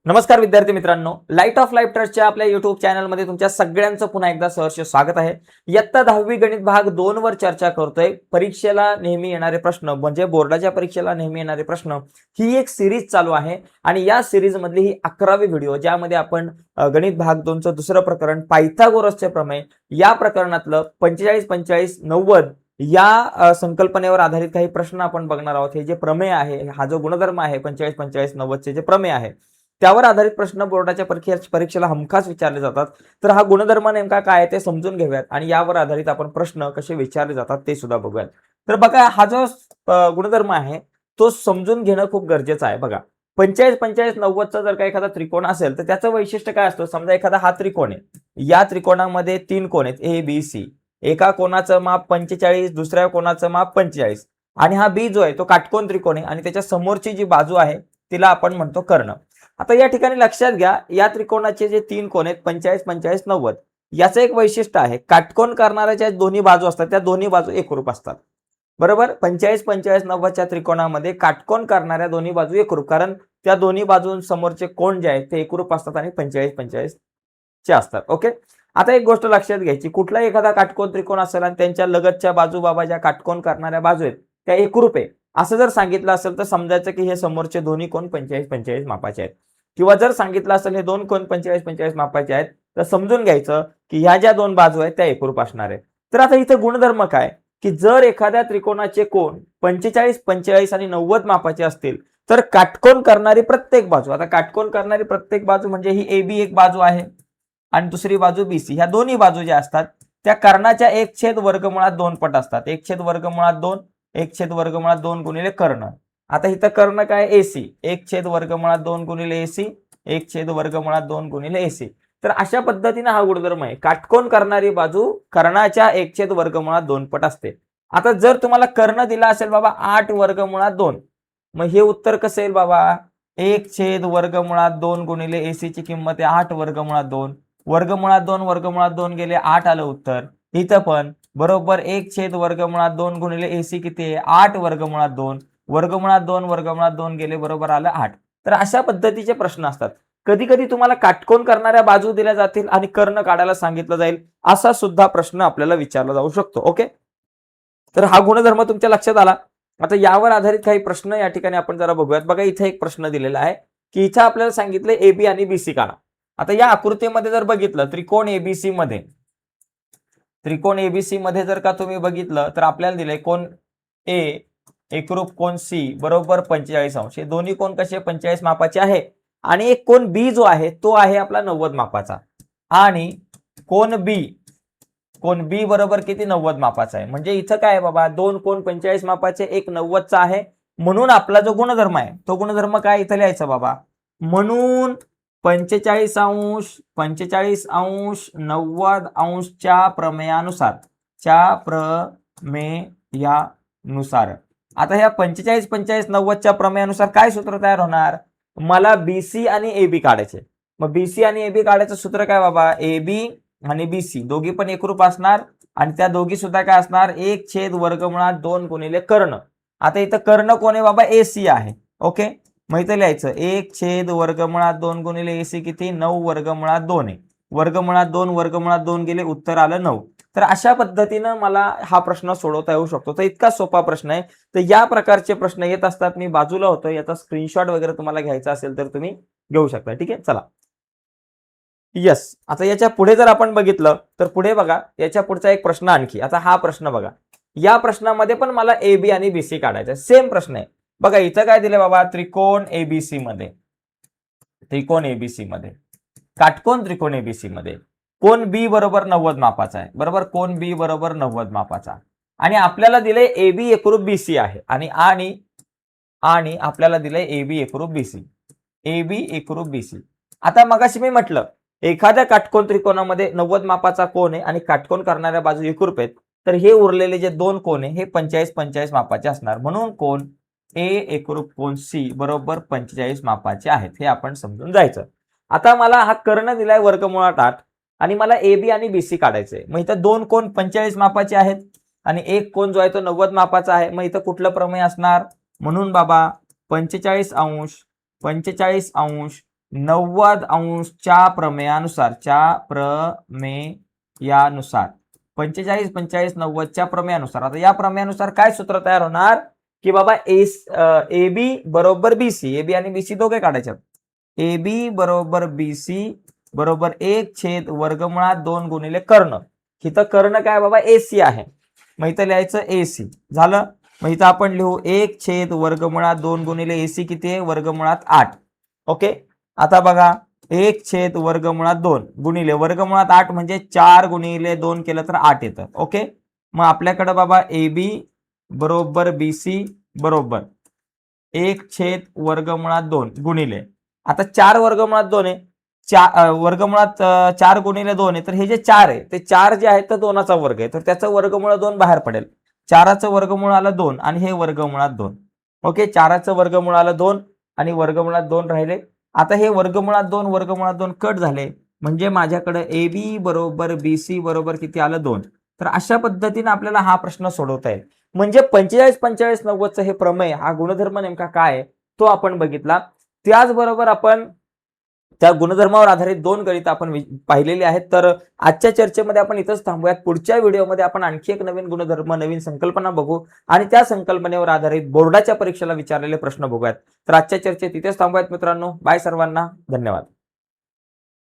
नमस्कार विद्यार्थी मित्रांनो, लाईट ऑफ लाईफ ट्रस्टच्या आपल्या युट्यूब चॅनलमध्ये तुमच्या सगळ्यांचं पुन्हा एकदा सहर्ष स्वागत आहे. इयत्ता 10वी गणित भाग 2 वर चर्चा करतोय. परीक्षेला नेहमी येणारे प्रश्न म्हणजे बोर्डाच्या परीक्षेला नेहमी येणारे प्रश्न ही एक सिरीज चालू आहे आणि या सिरीज मधली ही 11वी व्हिडिओ ज्यामध्ये आपण गणित भाग 2 चं दुसरं प्रकरण पायथागोरसचे प्रमेय या प्रकरणातलं 45 45 90 या संकल्पनेवर आधारित काही प्रश्न आपण बघणार आहोत. हे जे प्रमेय आहे, हा जो गुणधर्म आहे 45 45 90 चे जे प्रमेय आहे त्यावर आधारित प्रश्न बोर्डाच्या परीक्षेला हमखास विचारले जातात. तर हा गुणधर्म नेमका काय आहे ते समजून घेऊयात आणि यावर आधारित आपण प्रश्न कसे विचारले जातात ते सुद्धा बघूयात. तर बघा, हा जो गुणधर्म आहे तो समजून घेणं खूप गरजेचं आहे. बघा, 45 45 90 चा जर का एखादा त्रिकोण असेल तर त्याचं वैशिष्ट्य काय असतं. समजा एखादा हा त्रिकोण आहे, या त्रिकोणामध्ये 3 कोण आहेत ए बी सी. एका कोणाचं माप 45, दुसऱ्या कोणाचं माप 45 आणि हा बी जो आहे तो काटकोन त्रिकोण आहे आणि त्याच्या समोरची जी बाजू आहे तिला आपण म्हणतो कर्ण. आता या ठिकाणी लक्षात घ्या, या त्रिकोणाचे जे 3 कोण आहेत 45 45 90 याचं एक वैशिष्ट्य आहे, काटकोन करणाऱ्याच्या दोन्ही बाजू असतात त्या दोन्ही बाजू एकरूप असतात. बरोबर, 45 45 90 च्या त्रिकोणामध्ये काटकोन करणाऱ्या दोन्ही बाजू एकरूप, कारण त्या दोन्ही बाजूंसमोरचे कोण जे आहेत ते एकरूप असतात आणि 45 45 चे असतात. ओके, आता एक गोष्ट लक्षात घ्यायची, कुठलाही एखादा काटकोन त्रिकोण असेल आणि त्यांच्या लगतच्या बाजू बाबा ज्या काटकोन करणाऱ्या बाजू आहेत त्या एकरूप आहे असं जर सांगितलं असेल तर समजायचं की हे समोरचे दोन्ही कोण 45 45 मापाचे आहेत. किंवा जर सांगितलं असेल हे दोन कोण 45 45 मापाचे आहेत तर समजून घ्यायचं की ह्या ज्या दोन बाजू आहेत त्या एकरूप असणार आहेत. तर आता इथे गुणधर्म काय की जर एखाद्या त्रिकोणाचे कोण 45 45 आणि 90 मापाचे असतील तर काटकोन करणारी प्रत्येक बाजू, आता काटकोन करणारी प्रत्येक बाजू म्हणजे ही ए बी एक बाजू आहे आणि दुसरी बाजू बीसी, ह्या दोन्ही बाजू ज्या असतात त्या कर्णाच्या 1/वर्गमुळात 2 पट असतात. 1/वर्गमुळात 2 1/वर्गमुळात 2 गुणिले कर्ण. आता इथं कर्ण काय एसी, 1/वर्गमुळात 2 गुणिले एसी, 1/वर्गमुळात 2 गुणिले एसी. तर अशा पद्धतीने हा गुणधर्म आहे, काटकोन करणारी बाजू कर्णाच्या 1/वर्गमुळात 2 पट असते. आता जर तुम्हाला कर्ण दिला असेल बाबा 8/वर्गमुळात 2, मग हे उत्तर कसं येईल बाबा, 1/वर्गमुळात 2 गुणिले एसी ची किंमत आहे 8/वर्गमुळात 2, वर्गमुळात 2 गेले 8 आलं उत्तर. इथं पण बरोबर 1/वर्गमुळात 2 गुणिले एसी किती आहे 8/वर्गमुळात 2, वर्गमुळात 2 गेले बरोबर आलं 8. तर अशा पद्धतीचे प्रश्न असतात. कधी कधी तुम्हाला काटकोन करणाऱ्या बाजू दिल्या जातील आणि कर्ण काढायला सांगितलं जाईल, असा सुद्धा प्रश्न आपल्याला विचारला जाऊ शकतो. ओके, तर हा गुणधर्म तुमच्या लक्षात आला. आता यावर आधारित काही प्रश्न या ठिकाणी आपण जरा बघूयात. बघा, इथे एक प्रश्न दिलेला आहे की इथं आपल्याला सांगितलं एबी आणि बीसी काढा. आता या आकृतीमध्ये जर बघितलं त्रिकोण एबीसी मध्ये जर का तुम्ही बघितलं तर आपल्याला दिलंय कोण ए एकरूप कोण सी बरोबर 45 अंश. हे दोन्ही कोण कसे 45 मापाचे आहे आणि एक कोण बी जो आहे तो आहे आपला 90 मापाचा आणि कोण बी बरोबर किती 90 मापाचा आहे. म्हणजे इथं काय आहे बाबा, दोन कोण 45 मापाचे, एक 90 चा आहे. म्हणून आपला जो गुणधर्म आहे तो गुणधर्म काय इथं लिहायचा बाबा, म्हणून 45 अंश 90 अंशच्या प्रमेयानुसार आता ह्या 45 45 90 च्या प्रमेयानुसार काय सूत्र तयार होणार, मला बीसी आणि एबी काढायचे. मग बीसी आणि एबी काढायचं सूत्र काय बाबा, एबी आणि बीसी दोघी पण एकरूप असणार आणि त्या दोघी सुद्धा काय असणार 1/वर्गमुळात 2 गुणिले कर्ण. आता इथं कर्ण कोण आहे बाबा, एसी आहे. ओके, मग इथं लिहायचं 1/वर्गमुळात 2 गुणिले एसी किती 9/वर्गमुळात 2 आहे. वर्गमुळात 2 गेले उत्तर आलं 9. तर अशा पद्धतीनं मला हा प्रश्न सोडवता येऊ शकतो. तर इतका सोपा प्रश्न आहे. तर या प्रकारचे प्रश्न येत असतात. मी बाजूला होतो, याचा स्क्रीनशॉट वगैरे तुम्हाला घ्यायचा असेल तर तुम्ही घेऊ शकता. ठीक आहे, चला यस. आता याच्या पुढे जर आपण बघितलं तर पुढे बघा, याच्या पुढचा एक प्रश्न आणखी. आता हा प्रश्न बघा, या प्रश्नामध्ये पण मला ए बी आणि बीसी काढायचा सेम प्रश्न आहे. बघा इथं काय दिले बाबा, त्रिकोण एबीसी मध्ये काटकोन त्रिकोण एबीसी मध्ये कोण बी बरोबर 90 मापाचा आहे. बरोबर, कोण बी बरोबर 90 मापाचा आणि आपल्याला दिले ए बी एकरूप बीसी आहे आणि आपल्याला दिले ए बी एकरूप बीसी. आता मगाशी मी म्हटलं एखाद्या काटकोन त्रिकोणामध्ये 90 मापाचा कोण आहे आणि काटकोन करणाऱ्या बाजू एकरूप आहेत, तर हे उरलेले जे दोन कोण आहे हे 45 45 मापाचे असणार. म्हणून कोण ए एकरूप कोण सी बरोबर 45 मापाचे आहेत, हे आपण समजून जायचं. आता मला हा कर्ण दिलाय वर्गमुळात 8 आणि मला ए बी आणि बीसी काढायचंय. मग इथं दोन कोण 45 मापाचे आहेत आणि एक कोण जो आहे तो 90 मापाचा आहे. मग इथं कुठलं प्रमेय असणार, म्हणून बाबा 45 अंश 90° प्रमेयानुसार 45 45 90 प्रमेयानुसार, आता या प्रमेयानुसार काय सूत्र तयार होणार की बाबा ए बी बरोबर बीसी, ए बी आणि बीसी दोघे काढायचे. ए बी बरोबर बीसी बरोबर 1/2 गुणिले कर्ण. इथं कर्ण काय बाबा एसी आहे, मग इथं लिहायचं एसी झालं. मग इथं आपण लिहू 1/2 गुणिले एसी किती आहे, वर्गमुळात 8. ओके, आता बघा 1/2 गुणिले वर्गमुळात 8 म्हणजे 4 गुणिले 2 केलं तर 8 येतं. ओके, मग आपल्याकडे बाबा ए बी बरोबर बीसी बरोबर 1/2 गुणिले, आता 4 वर्गमुळात 2 आहे, वर्गमुळात 4 गुणिले 2 आहे, तर हे जे 4 आहे ते 4 जे आहे तर 2चा वर्ग आहे, तर त्याचं वर्गमूळ 2 बाहेर पडेल. 4चं वर्गमूळ आलं 2 आणि हे वर्गमुळात 2. ओके, 4चं वर्गमूळ आलं 2 आणि वर्गमुळात 2 राहिले. आता हे वर्गमुळात 2 कट झाले, म्हणजे माझ्याकडे ए बी बरोबर बीसी बरोबर किती आलं 2. तर अशा पद्धतीने आपल्याला हा प्रश्न सोडवता येईल. म्हणजे 45 45 90चं हे प्रमेय, हा गुणधर्म नेमका काय आहे तो आपण बघितला. त्याचबरोबर आपण त्या गुणधर्मावर आधारित 2 गणित आपण पाहिलेली आहेत. तर आजच्या चर्चेमध्ये आपण इथंच थांबूयात. पुढच्या व्हिडिओमध्ये आपण आणखी एक नवीन गुणधर्म, नवीन संकल्पना बघू आणि त्या संकल्पनेवर आधारित बोर्डाच्या परीक्षेला विचारलेले प्रश्न बघूयात. तर आजच्या चर्चेत इथेच थांबूयात मित्रांनो. बाय सर्वांना, धन्यवाद.